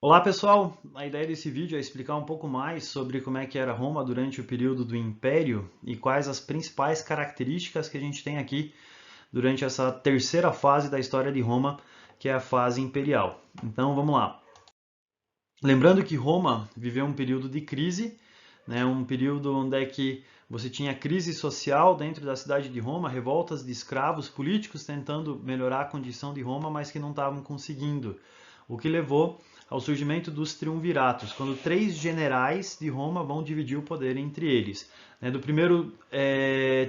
Olá pessoal, a ideia desse vídeo é explicar um pouco mais sobre como é que era Roma durante o período do Império e quais as principais características que a gente tem aqui durante essa terceira fase da história de Roma, que é a fase imperial. Então vamos lá. Lembrando que Roma viveu um período de crise, né, um período onde é que você tinha crise social dentro da cidade de Roma, revoltas de escravos políticos tentando melhorar a condição de Roma, mas que não estavam conseguindo. O que levou ao surgimento dos triunviratos, quando três generais de Roma vão dividir o poder entre eles. Do primeiro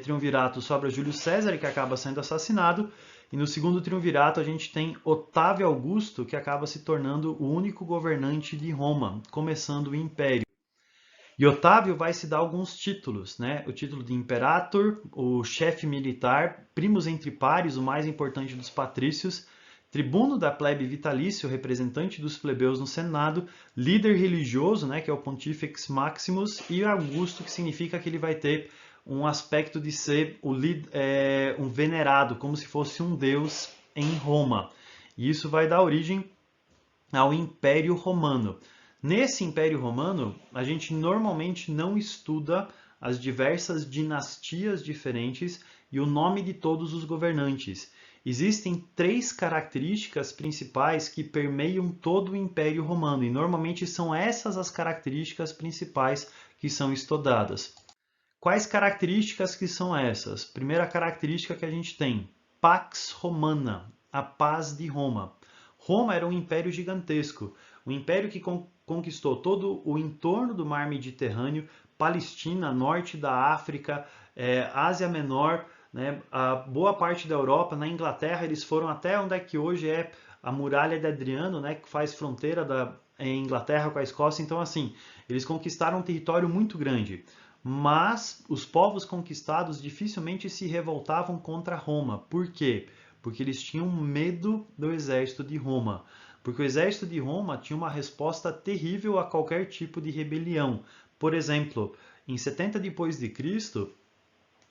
triunvirato sobra Júlio César, que acaba sendo assassinado, e no segundo triunvirato a gente tem Otávio Augusto, que acaba se tornando o único governante de Roma, começando o Império. E Otávio vai se dar alguns títulos, né? O título de Imperator, o chefe militar, primus entre pares, o mais importante dos patrícios, tribuno da plebe vitalício, representante dos plebeus no Senado, líder religioso, né, que é o Pontifex Maximus, e Augusto, que significa que ele vai ter um aspecto de ser um venerado, como se fosse um deus em Roma. E isso vai dar origem ao Império Romano. Nesse Império Romano, a gente normalmente não estuda as diversas dinastias diferentes e o nome de todos os governantes. Existem três características principais que permeiam todo o Império Romano, e normalmente são essas as características principais que são estudadas. Quais características que são essas? Primeira característica que a gente tem, Pax Romana, a paz de Roma. Roma era um império gigantesco, um império que conquistou todo o entorno do mar Mediterrâneo, Palestina, norte da África, Ásia Menor, né, a boa parte da Europa. Na Inglaterra eles foram até onde é que hoje é a muralha de Adriano, né, que faz fronteira da Inglaterra com a Escócia. Então assim, eles conquistaram um território muito grande. Mas os povos conquistados dificilmente se revoltavam contra Roma. Por quê? Porque eles tinham medo do exército de Roma. Porque o exército de Roma tinha uma resposta terrível a qualquer tipo de rebelião. Por exemplo, em 70 depois de Cristo,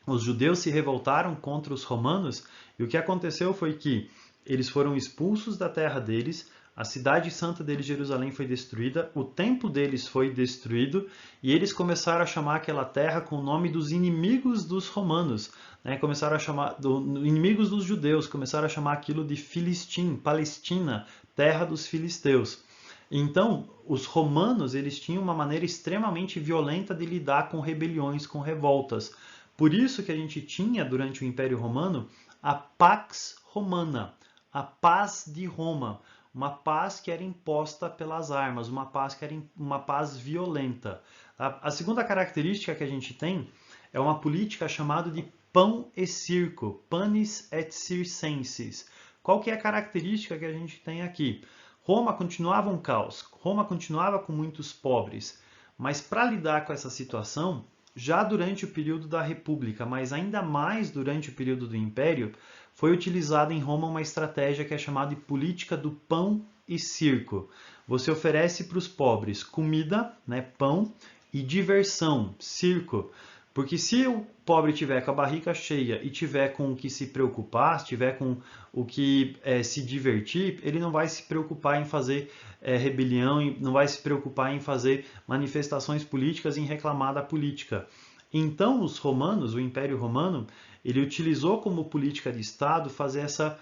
os judeus se revoltaram contra os romanos, e o que aconteceu foi que eles foram expulsos da terra deles, a cidade santa deles, Jerusalém, foi destruída, o templo deles foi destruído, e eles começaram a chamar aquela terra com o nome dos inimigos dos romanos, né? Começaram a chamar inimigos dos judeus, começaram a chamar aquilo de Filistim, Palestina, terra dos filisteus. Então, os romanos, eles tinham uma maneira extremamente violenta de lidar com rebeliões, com revoltas. Por isso que a gente tinha, durante o Império Romano, a Pax Romana, a paz de Roma, uma paz que era imposta pelas armas, uma paz que era uma paz violenta. A segunda característica que a gente tem é uma política chamada de pão e circo, panis et circenses. Qual que é a característica que a gente tem aqui? Roma continuava um caos, Roma continuava com muitos pobres, mas para lidar com essa situação, já durante o período da República, mas ainda mais durante o período do Império, foi utilizada em Roma uma estratégia que é chamada de política do pão e circo. Você oferece para os pobres comida, né, pão, e diversão, circo. Porque se o pobre tiver com a barriga cheia e tiver com o que se preocupar, tiver com o que se divertir, ele não vai se preocupar em fazer rebelião, não vai se preocupar em fazer manifestações políticas, em reclamar da política. Então, os romanos, o Império Romano, ele utilizou como política de Estado fazer essa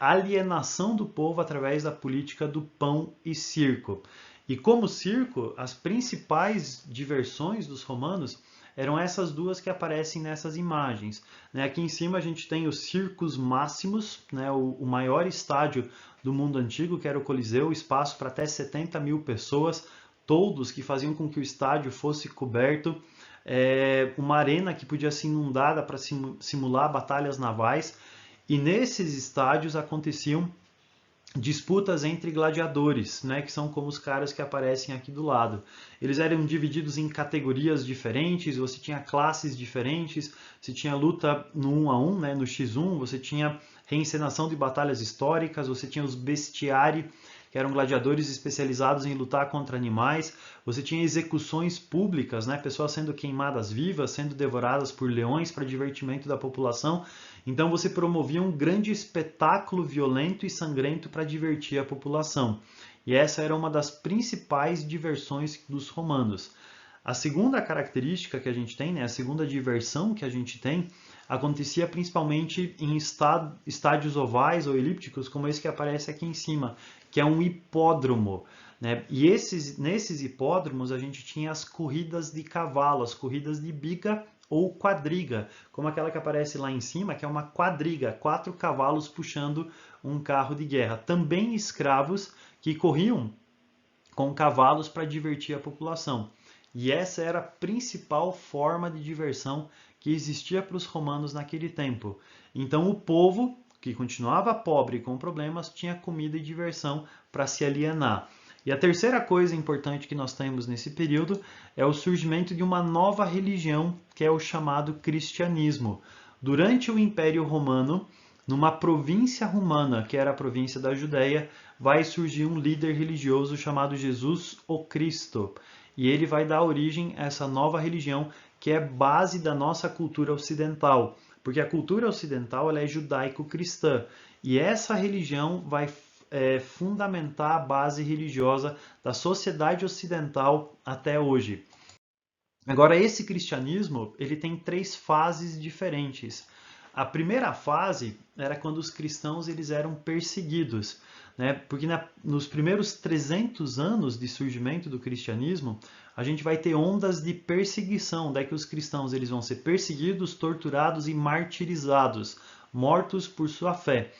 alienação do povo através da política do pão e circo. E como circo, as principais diversões dos romanos eram essas duas que aparecem nessas imagens. Aqui em cima a gente tem os Circus Maximus, o maior estádio do mundo antigo, que era o Coliseu, espaço para até 70 mil pessoas, toldos que faziam com que o estádio fosse coberto, uma arena que podia ser inundada para simular batalhas navais, e nesses estádios aconteciam disputas entre gladiadores, né, que são como os caras que aparecem aqui do lado. Eles eram divididos em categorias diferentes, você tinha classes diferentes, você tinha luta no 1 a 1, né, no X1, você tinha reencenação de batalhas históricas, você tinha os bestiários, que eram gladiadores especializados em lutar contra animais. Você tinha execuções públicas, né? Pessoas sendo queimadas vivas, sendo devoradas por leões para divertimento da população. Então você promovia um grande espetáculo violento e sangrento para divertir a população. E essa era uma das principais diversões dos romanos. A segunda característica que a gente tem, né, a segunda diversão que a gente tem, acontecia principalmente em estádios ovais ou elípticos, como esse que aparece aqui em cima, que é um hipódromo, né? E nesses hipódromos a gente tinha as corridas de cavalo, as corridas de biga ou quadriga, como aquela que aparece lá em cima, que é uma quadriga, 4 cavalos puxando um carro de guerra. Também escravos que corriam com cavalos para divertir a população. E essa era a principal forma de diversão que existia para os romanos naquele tempo. Então o povo, que continuava pobre e com problemas, tinha comida e diversão para se alienar. E a terceira coisa importante que nós temos nesse período é o surgimento de uma nova religião, que é o chamado cristianismo. Durante o Império Romano, numa província romana, que era a província da Judéia, vai surgir um líder religioso chamado Jesus o Cristo. E ele vai dar origem a essa nova religião que é base da nossa cultura ocidental. Porque a cultura ocidental ela é judaico-cristã. E essa religião vai fundamentar a base religiosa da sociedade ocidental até hoje. Agora, esse cristianismo ele tem 3 fases diferentes. A primeira fase era quando os cristãos eles eram perseguidos, né? Porque nos primeiros 300 anos de surgimento do cristianismo, a gente vai ter ondas de perseguição, daí que os cristãos eles vão ser perseguidos, torturados e martirizados, mortos por sua fé.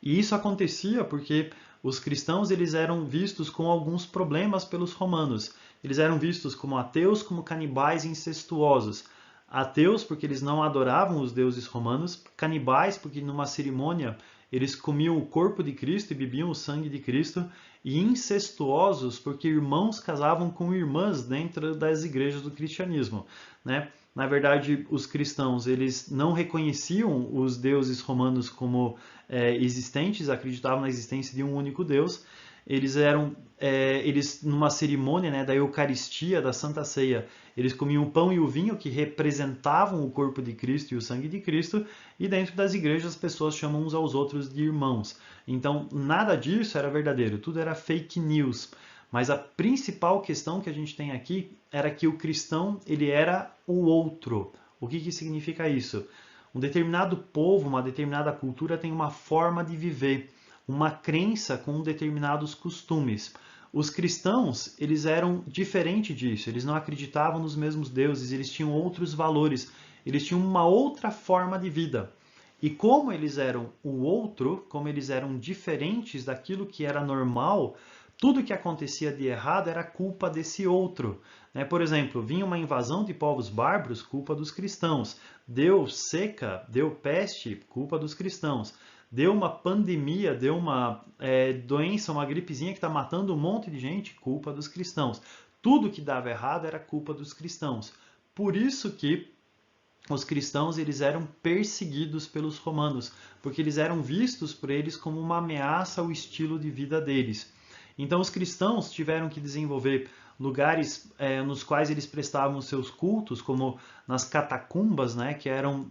E isso acontecia porque os cristãos eles eram vistos com alguns problemas pelos romanos. Eles eram vistos como ateus, como canibais incestuosos. Ateus porque eles não adoravam os deuses romanos, canibais porque numa cerimônia eles comiam o corpo de Cristo e bebiam o sangue de Cristo, e incestuosos porque irmãos casavam com irmãs dentro das igrejas do cristianismo, né? Na verdade, os cristãos eles não reconheciam os deuses romanos como existentes, acreditavam na existência de um único Deus. Eles numa cerimônia, né, da Eucaristia, da Santa Ceia, eles comiam o pão e o vinho que representavam o corpo de Cristo e o sangue de Cristo, e dentro das igrejas as pessoas chamam uns aos outros de irmãos. Então, nada disso era verdadeiro, tudo era fake news. Mas a principal questão que a gente tem aqui era que o cristão ele era o outro. O que significa isso? Um determinado povo, uma determinada cultura tem uma forma de viver, uma crença com determinados costumes. Os cristãos, eles eram diferentes disso, eles não acreditavam nos mesmos deuses, eles tinham outros valores, eles tinham uma outra forma de vida. E como eles eram o outro, como eles eram diferentes daquilo que era normal, tudo que acontecia de errado era culpa desse outro. Por exemplo, vinha uma invasão de povos bárbaros, culpa dos cristãos. Deu seca, deu peste, culpa dos cristãos. Deu uma pandemia, deu uma doença, uma gripezinha que está matando um monte de gente, culpa dos cristãos. Tudo que dava errado era culpa dos cristãos. Por isso que os cristãos eles eram perseguidos pelos romanos, porque eles eram vistos por eles como uma ameaça ao estilo de vida deles. Então os cristãos tiveram que desenvolver lugares nos quais eles prestavam seus cultos, como nas catacumbas, né, que eram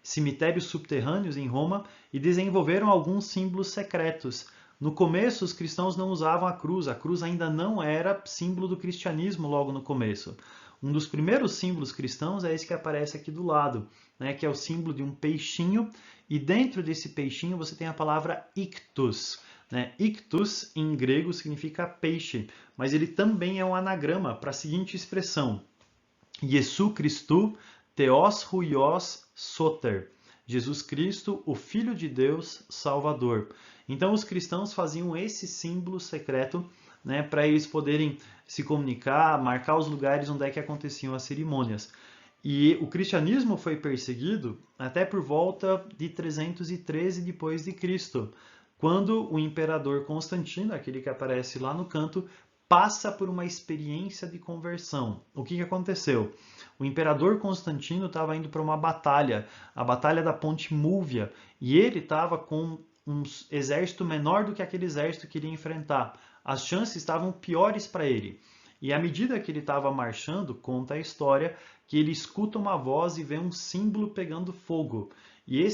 cemitérios subterrâneos em Roma, e desenvolveram alguns símbolos secretos. No começo, os cristãos não usavam a cruz ainda não era símbolo do cristianismo logo no começo. Um dos primeiros símbolos cristãos é esse que aparece aqui do lado, né, que é o símbolo de um peixinho, e dentro desse peixinho você tem a palavra ictus. Ictus, em grego, significa peixe, mas ele também é um anagrama para a seguinte expressão: Iesu Christou Theos Huios Soter. Jesus Cristo, o Filho de Deus, Salvador. Então os cristãos faziam esse símbolo secreto, né, para eles poderem se comunicar, marcar os lugares onde é que aconteciam as cerimônias. E o cristianismo foi perseguido até por volta de 313 depois de Cristo, quando o imperador Constantino, aquele que aparece lá no canto, passa por uma experiência de conversão. O que aconteceu? O imperador Constantino estava indo para uma batalha, a Batalha da Ponte Múvia, e ele estava com um exército menor do que aquele exército que iria enfrentar. As chances estavam piores para ele. E à medida que ele estava marchando, conta a história que ele escuta uma voz e vê um símbolo pegando fogo. E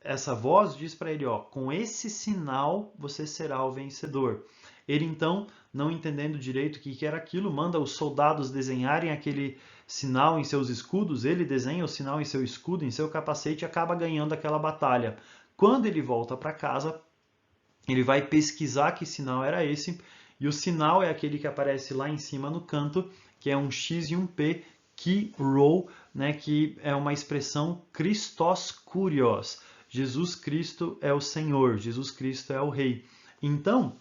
essa voz diz para ele, ó, com esse sinal você será o vencedor. Ele então, não entendendo direito o que era aquilo, manda os soldados desenharem aquele sinal em seus escudos, ele desenha o sinal em seu escudo, em seu capacete e acaba ganhando aquela batalha. Quando ele volta para casa, ele vai pesquisar que sinal era esse, e o sinal é aquele que aparece lá em cima no canto, que é um X e um P, Ki Rho, né, que é uma expressão Christos Kyrios. Jesus Cristo é o Senhor, Jesus Cristo é o Rei. Então,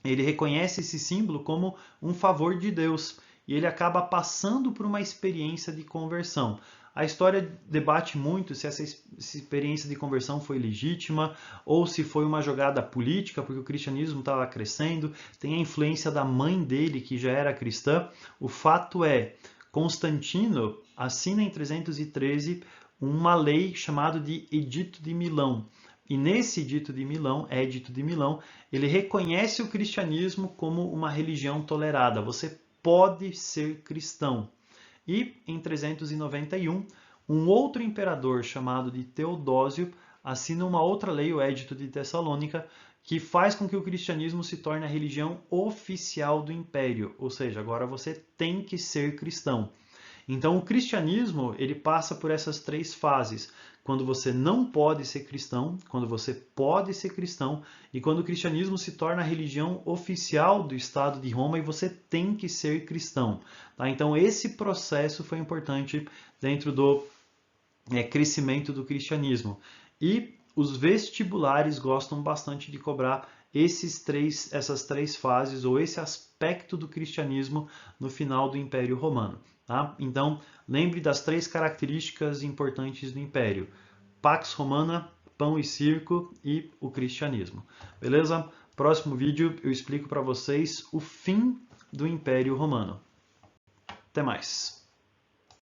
ele reconhece esse símbolo como um favor de Deus e ele acaba passando por uma experiência de conversão. A história debate muito se essa experiência de conversão foi legítima ou se foi uma jogada política, porque o cristianismo estava crescendo, tem a influência da mãe dele, que já era cristã. O fato é, Constantino assina em 313 uma lei chamada de Edito de Milão. E nesse Edito de Milão, ele reconhece o cristianismo como uma religião tolerada. Você pode ser cristão. E em 391, um outro imperador chamado de Teodósio assina uma outra lei, o Edito de Tessalônica, que faz com que o cristianismo se torne a religião oficial do império. Ou seja, agora você tem que ser cristão. Então o cristianismo ele passa por essas três fases. Quando você não pode ser cristão, quando você pode ser cristão e quando o cristianismo se torna a religião oficial do Estado de Roma e você tem que ser cristão. Tá? Então esse processo foi importante dentro do crescimento do cristianismo. E os vestibulares gostam bastante de cobrar essas três fases ou esse aspecto do cristianismo no final do Império Romano. Tá? Então, lembre das três características importantes do Império: Pax Romana, pão e circo e o cristianismo. Beleza? Próximo vídeo eu explico para vocês o fim do Império Romano. Até mais!